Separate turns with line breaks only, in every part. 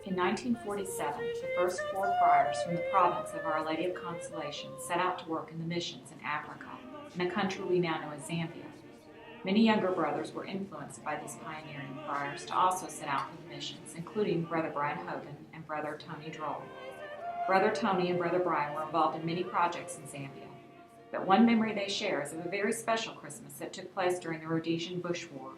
In 1947, the first 4 friars from the province of Our Lady of Consolation set out to work in the missions in Africa, in a country we now know as Zambia. Many younger brothers were influenced by these pioneering friars to also set out for the missions, including Brother Brian Hogan and Brother Tony Droll. Brother Tony and Brother Brian were involved in many projects in Zambia, but one memory they share is of a very special Christmas that took place during the Rhodesian Bush War.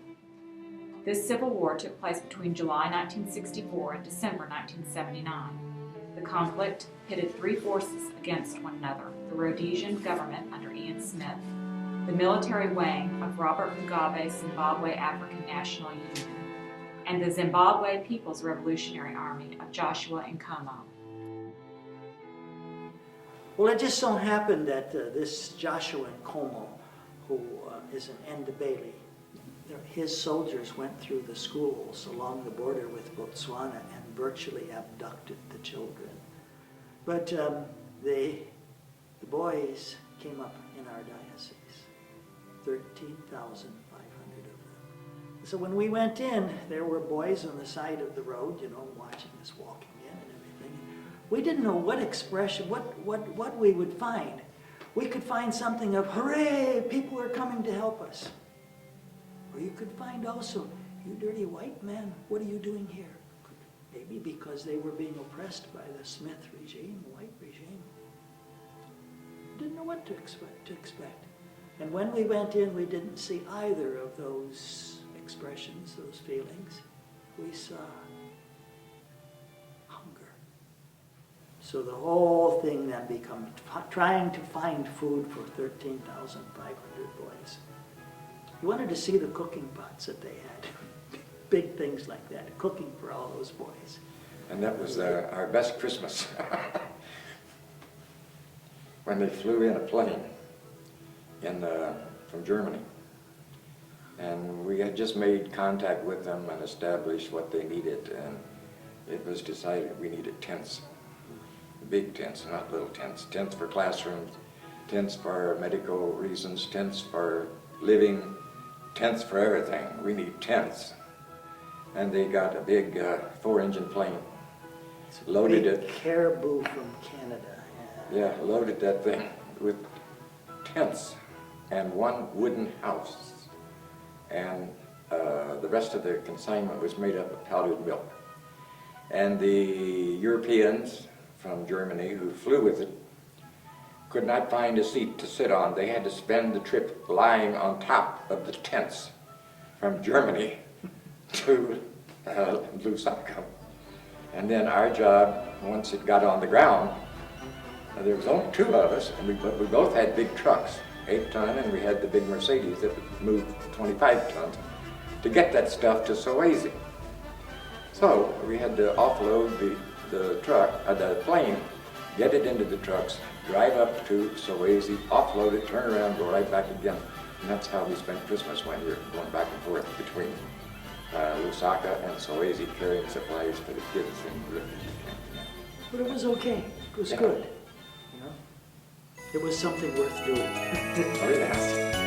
This civil war took place between July 1964 and December 1979. The conflict pitted 3 forces against one another: the Rhodesian government under Ian Smith, the military wing of Robert Mugabe's Zimbabwe African National Union, and the Zimbabwe People's Revolutionary Army of Joshua Nkomo.
Well, it just so happened that this Joshua Nkomo, who is an Ndebele, his soldiers went through the schools along the border with Botswana and virtually abducted the children. But the boys came up in our diocese, 13,500 of them. So when we went in, there were boys on the side of the road, watching us walking in and everything. We didn't know what expression, what we would find. We could find something of, hooray, people are coming to help us. Or you could find also, you dirty white man, what are you doing here? Maybe because they were being oppressed by the Smith regime, white regime. Didn't know what to expect. And when we went in, we didn't see either of those expressions, those feelings. We saw hunger. So the whole thing then became trying to find food for 13,500 boys. You wanted to see the cooking pots that they had. Big things like that, cooking for all those boys.
And that was our best Christmas. When they flew in a plane from Germany. And we had just made contact with them and established what they needed. And it was decided we needed tents. Big tents, not little tents. Tents for classrooms, tents for medical reasons, tents for living, tents for everything. We need tents. And they got a big 4-engine plane. Loaded it.
Caribou from Canada.
Yeah, loaded that thing with tents and 1 wooden house. And the rest of the consignment was made up of powdered milk. And the Europeans from Germany who flew with it could not find a seat to sit on. They had to spend the trip lying on top of the tents from Germany to Lusaka. And then our job, once it got on the ground, there was only 2 of us, and we both had big trucks, 8-ton, and we had the big Mercedes that moved 25 tons, to get that stuff to Soweto. So we had to offload the plane, get it into the trucks, drive up to Soweto, offload it, turn around, go right back again. And that's how we spent Christmas when we were going back and forth between Lusaka and Soweto, carrying supplies for the kids.
But it was okay. It was good. It was something worth doing.
Oh, yes.